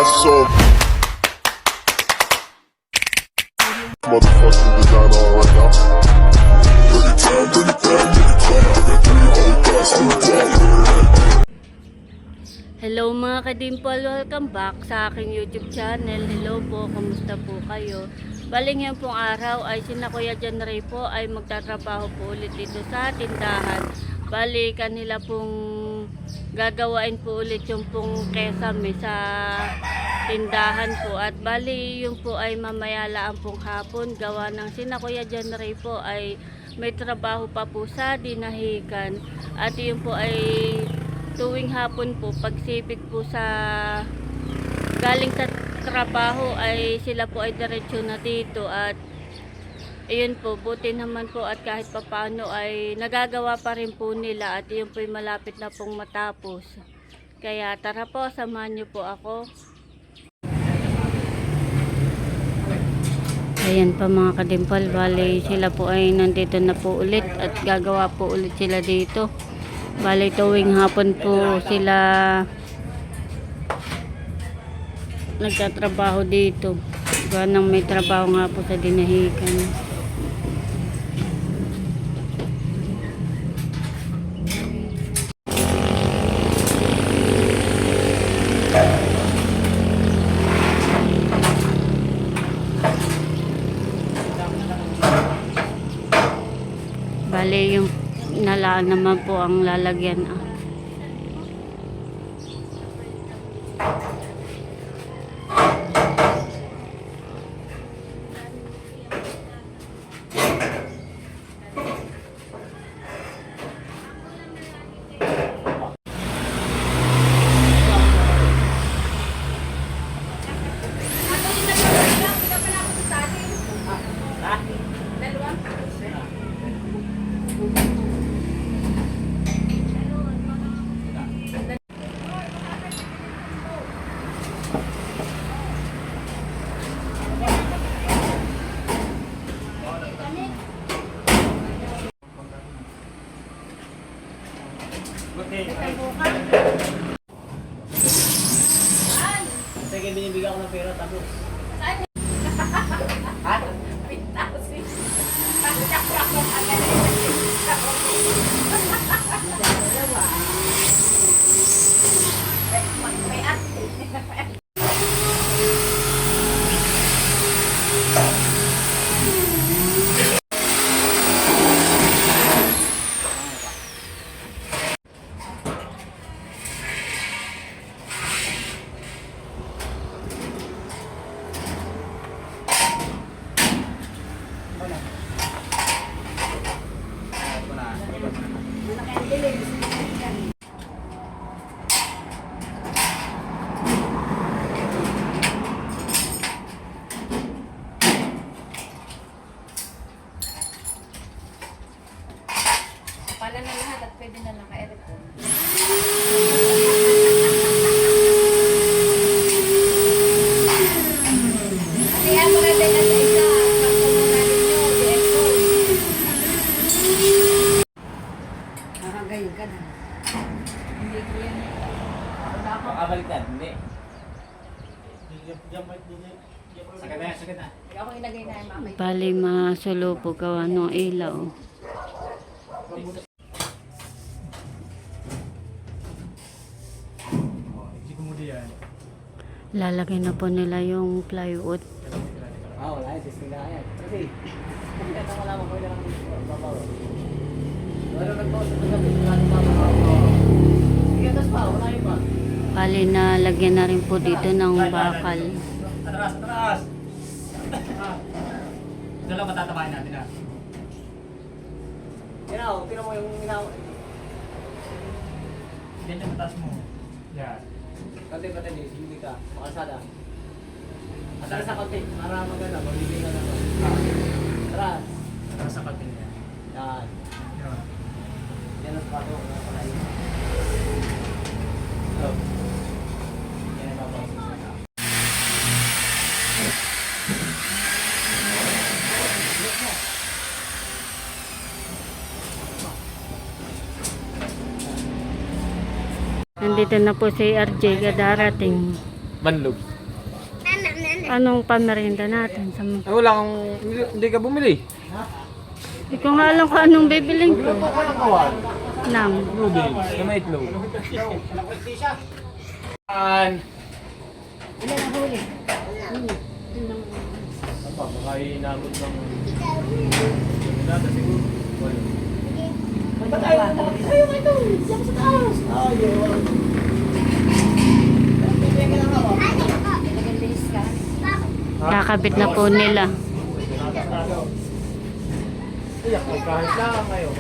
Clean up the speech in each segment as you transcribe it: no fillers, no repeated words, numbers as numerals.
So motherfucking designer right now. Bring it down, bring it down, bring it down. I got 3 whole thoughts in the dark. Hello mga ka-dimple, welcome back sa aking YouTube channel. Hello po, kamusta po kayo? Baling yan pong araw ay sina Kuya John Ray po ay magtatrabaho po ulit dito sa tindahan. Bali kanila pong gagawain po ulit yung pong kesame sa tindahan po. At bali yung po ay mamayalaan pong hapon. Gawa ng sina Kuya John Ray po ay may trabaho pa po sa dinahikan. At yun po ay tuwing hapon po, pagsipit po sa galing sa trabaho ay sila po ay diretso na dito. At ayun po, buti naman po at kahit papano ay nagagawa pa rin po nila. At yun po ay malapit na pong matapos. Kaya tara po, samahan niyo po ako. Ayan pa mga kadimpal, bali sila po ay nandito na po ulit at gagawa po ulit sila dito. Bali tuwing hapon po sila nagtatrabaho dito. Ganang may trabaho nga po sa dinahikan. Bali yung nalaan naman po ang lalagyan. Sige, binibigyan ko ng pera tapos. Ha? Pintasi. May ate. Pala na lahat at pwede na naka-edit po. Kasi yan mga din na sa isa. Kapag mga ninyo, di-echo. Nakagayon ka na. Hindi ko yan. Makabaliktad, hindi. Sakit na. Ako ilagay na yung mamay. Bali masulo po gawa ng ilaw. Lalagay na po nila yung plywood. Wala yan. Testing na yan. Kasi, kaya wala mo ko yung babaw. Pero nag-post na gabi, wala yung babaw. Sige, tas pa, wala yung pa. Bali na lagyan na rin po dito ng bakal. Atras! Ito lang matatabahin natin ha. Tira mo yung inaw. Ganyan yung matas mo. Yan. Konti, hindi ka. Makasada. Atras sa konti. Para maganda. Magbibig ka na to. Atras. Atras sa konti niya. Yan. Yan ang pato. Hello. Yan ang pato. Nandito na po si RJ kadarating. Manlog. Anong pamerienda natin sa mga? Ay, wala kang, hindi ka bumili. Hindi ko nga alam kung anong bibiling ko. Nang. Noodles, na may itlog. An. Aba, baka inabot ng... Data siguro. Wala. Ba't ayaw mo? Ayaw mo ito. Diyan sa taas. Ayaw. Kakabit na po nila. Iyak, kahit lang ngayon.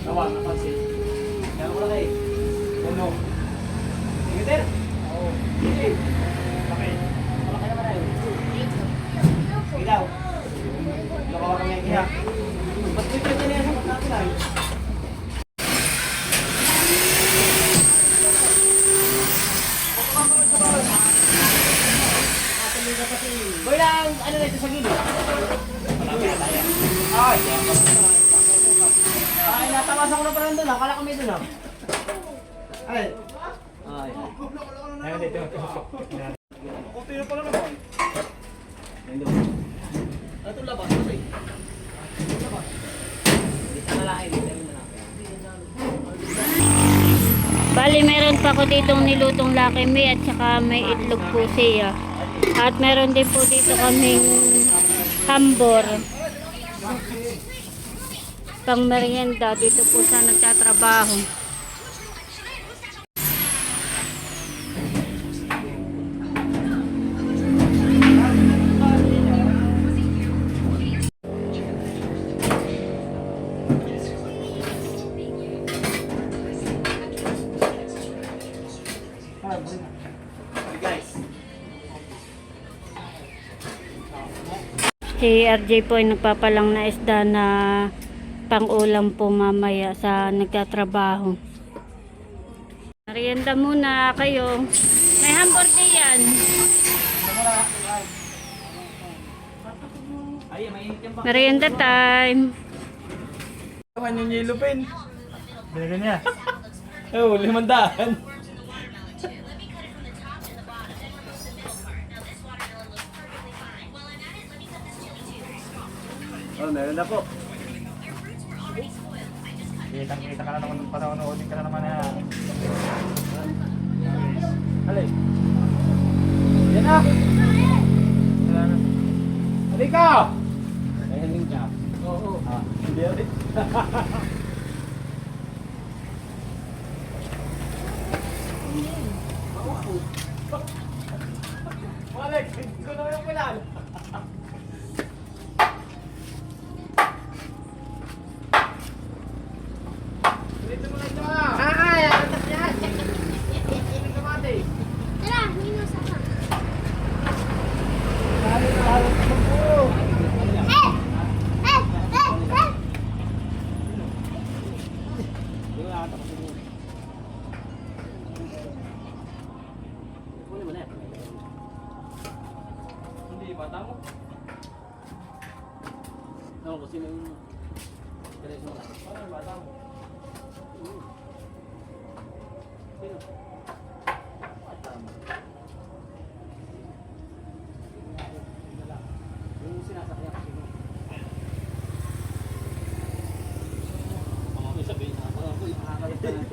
Tawa, napansin. Kaya mo lang Uno. Ingiter? Oo. Sige. Laki. Malaki naman ay. Ilaw. Lakaw kang yung iyak. Ba't ko ito niya sa natin ay? Boy lang, ano na ito sa gilid? Malaki na tayo. Ay, ay, natawasan ko na pala doon. Akala ko may doon. Ay. Ay. Ayun dito. Kunti na pala naman. Ito labas. Labas. Dito na lang. Bali, meron pa ko ditong nilutong Lucky Me at saka may itlog po siya. At meron din po dito kaming hambor. Pang merienda dito po sa nagtatrabaho. Guys. Si RJ po ay nagpapalang na isda na pang-ulam po mamaya sa nagtatrabaho. Merienda muna kayo. May hambor din yan. Ay, mainit yan ba? Merienda time. Naman yung yellow pen. Bigyan niya. Oh, 500. Oh, meron na po. Kita ka na naman, panonoodin ka na naman na. Alay. Yan na. Halika! Ay, halika. Oo. Hindi ulit. Alex, ko na yung pilan. Dito mo na ito ah. Ay, atas yan. Hindi ka mati. Tara, minus ako. Lalo na halos mo po. Yung nakata kasi mo. Kunin mo na yan. Hindi, bata mo. Ewan ko sino yung... Paano yung bata mo? Sino? Bata mo. Yung sinasakyan kasi mo. May sabihin na ako. Ako yung makakalit na natin.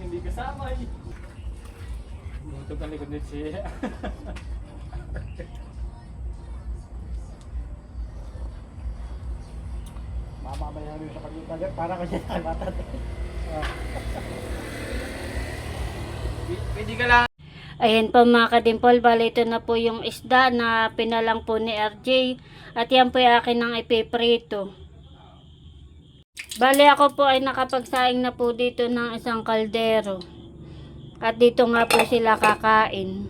Hindi kasama eh. Butog ang likod ni siya. Mamamaya rin sa pagkitagat para kasi matat. Pwede ka lang. Ayan po mga kadimpol, bali ito na po yung isda na pinalang po ni RJ. At yan po yung akin ng ipiprito. Bali ako po ay nakapagsaing na po dito ng isang kaldero. At dito nga po sila kakain.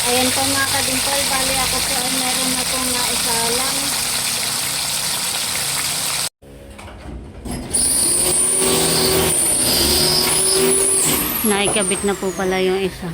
Ayan po mga kadimpal, bali ako po ay meron na pong naisalang. Naikabit na po pala yung isa.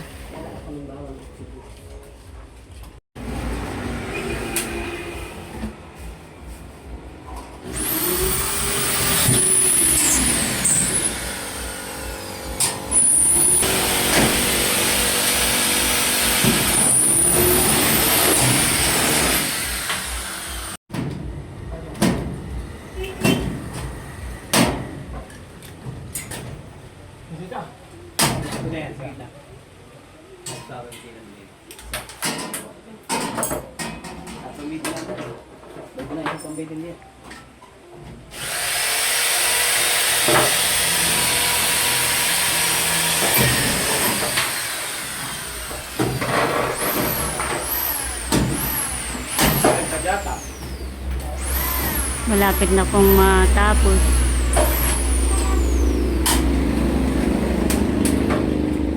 Dito. Ito na yan, sige lang. Nagsabi sila dito. Pambitin lang tayo. Bago na isang pambitin niya. Malapit na pong matapos.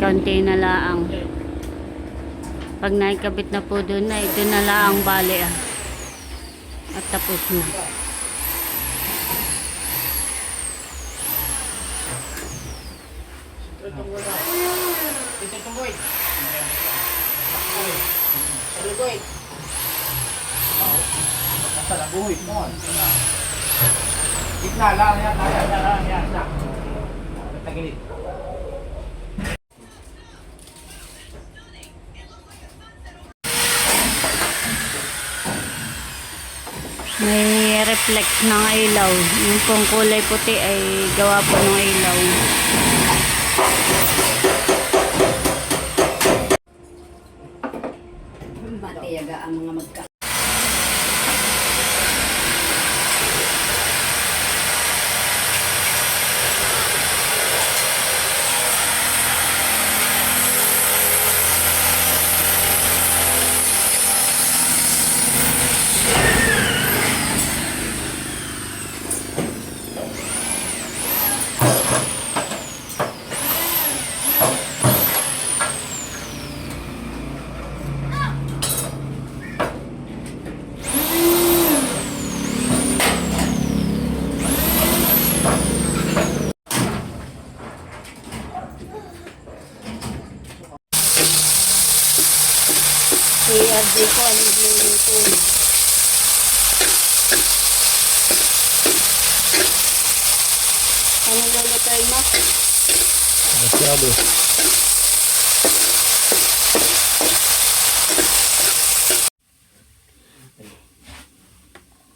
Kaunti na laang. Pag naikabit na po doon na, ito na laang bali ah. At tapos na. Ito tunggoy. Tunggoy. Nasa labuhay mo. Gitna lang yan. Yan. Tagilid. May reflect ng ilaw. Yung pong kulay puti ay gawa po ng ilaw. Matiyaga ang mga magka. Si RJ ko ang nagluluto. Ano lulutoy mo? Masyado.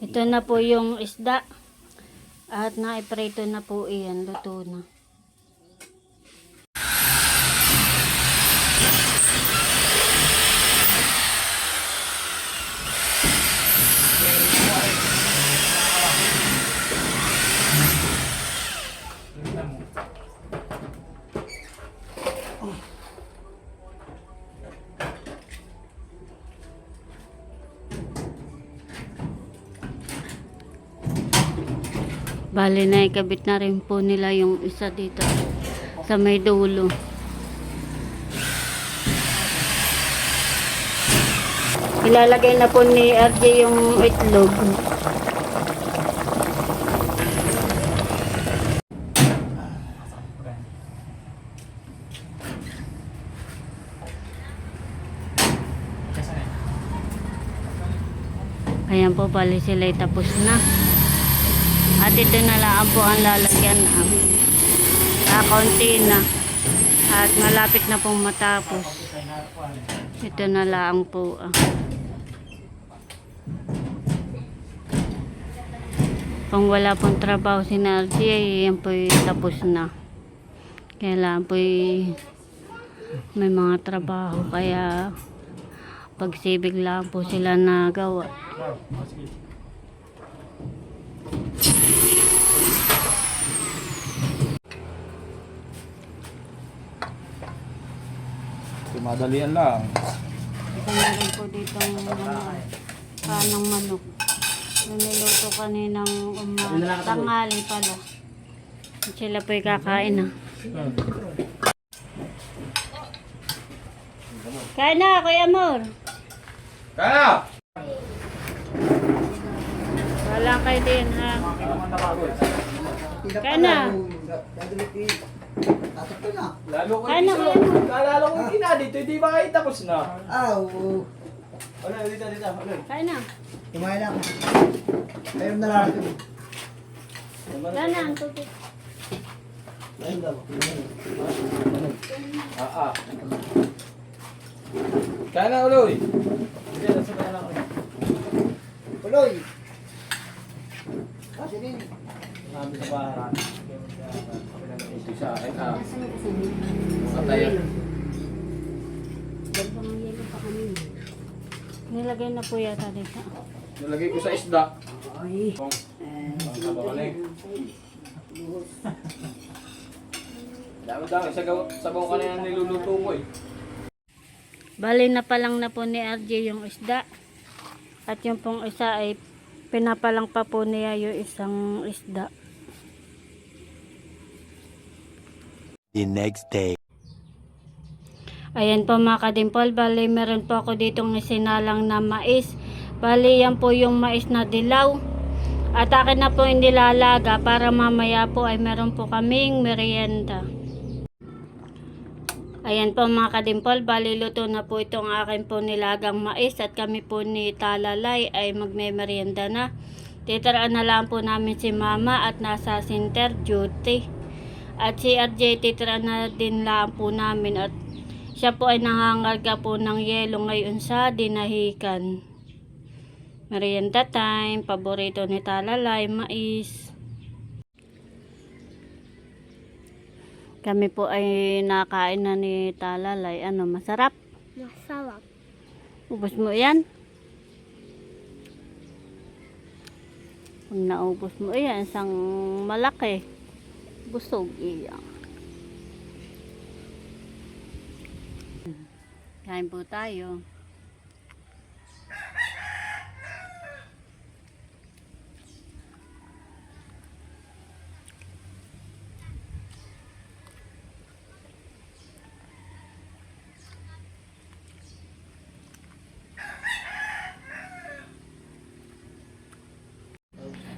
Ito na po yung isda. At naiprito na po iyan. Luto na. Bali na ikabit na rin po nila yung isa dito sa may dulo. Ilalagay na po ni RJ yung itlog. Ayan po, bali sila tapos na. At ito na lang po ang lalagyan. Kaunti na. At malapit na pong matapos. Ito na lang po. Kung wala pong trabaho si RJ, yan po tapos na. Kailangan po may mga trabaho. Kaya pagsibig lang po sila nagawa. Madalian lang. Ito meron po dito kanang manok. Niluto kaninang tanghali pala. Sila po kakain na. Kain na, Kuya Amor. Kaya! Wala kayo din, ha? Kain na. Tatak ko na. Lalo ko Kain na, Kuya Amor. Naalala ko yung kina dito, hindi ba kayo tapos na? Oo. Ano, dito. Ano? Kain na. Kumain na ako. Ayun na lang. Kain na, ang tubig. Ayun daw. Kaya na, uloy. Hindi, nasa kaya na ako. Tuloy. Ah, sige. Sabi sa bahay. Ito sa akin, Patayan. Nilagay na po yata dito. Nalagay ko sa isda. Ay. Dami-dami. Sabaw ka na yung niluluto ko eh. Bali na palang na po ni RJ yung isda. At yung pong isa ay pinapalang pa po niya yung isang isda. The next day. Ayan po mga kadimpol, bali meron po ako ditong sinalang na mais. Bali yan po yung mais na dilaw. At akin na po hindi lalaga para mamaya po ay meron po kaming merienda. Ayan po mga kadimpol, bali luto na po itong akin po nilagang mais at kami po ni Talalay ay magme-merienda na. Titiraan na lang po namin si Mama at nasa center duty. At si RJ titiraan na din lang po namin at siya po ay nangangarga po ng yelo ngayon sa dinahikan. Merienda time, paborito ni Talalay, mais. Kami po ay nakain na ni Talalay. Ano, masarap? Masarap. Ubus mo yan? Pag naubos mo yan, isang malaki. Busog iyan. Kain po tayo.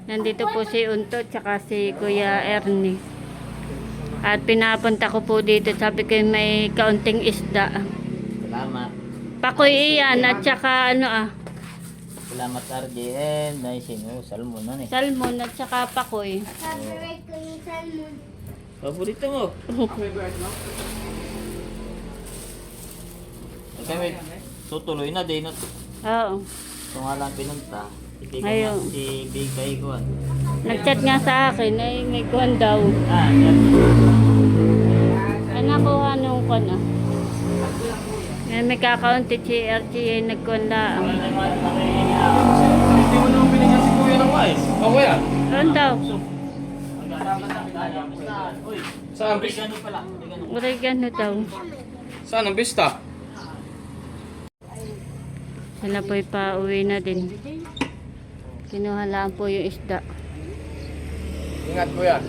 Nandito po si Unto tsaka si Kuya Ernie. At pinapunta ko po dito, sabi ko may kaunting isda. Salamat. Pakoy iyan at tsaka Salamat RJN. Nice mo. Salmon na eh. salmon at tsaka pakoy. Favorite ko yung salmon. Paborito mo. Okay, may tutuloy na din. Oo. Kung nga lang pinunta. Hindi ko Ayun. nga si Bigay ko. Nagchat nga sa akin ay may kuwan daw. Yan. Ay nakuha nung kuwan May kakaunti si RG ay nagkuwan lang. Hindi mo naman binigyan si Kuya ng mais. O Kuya? Ano daw? Saan ang bista? Oregano daw. Saan ang bista? Sila po'y pa-uwi na din. Kinuha lang po yung isda. Ingat Kuya.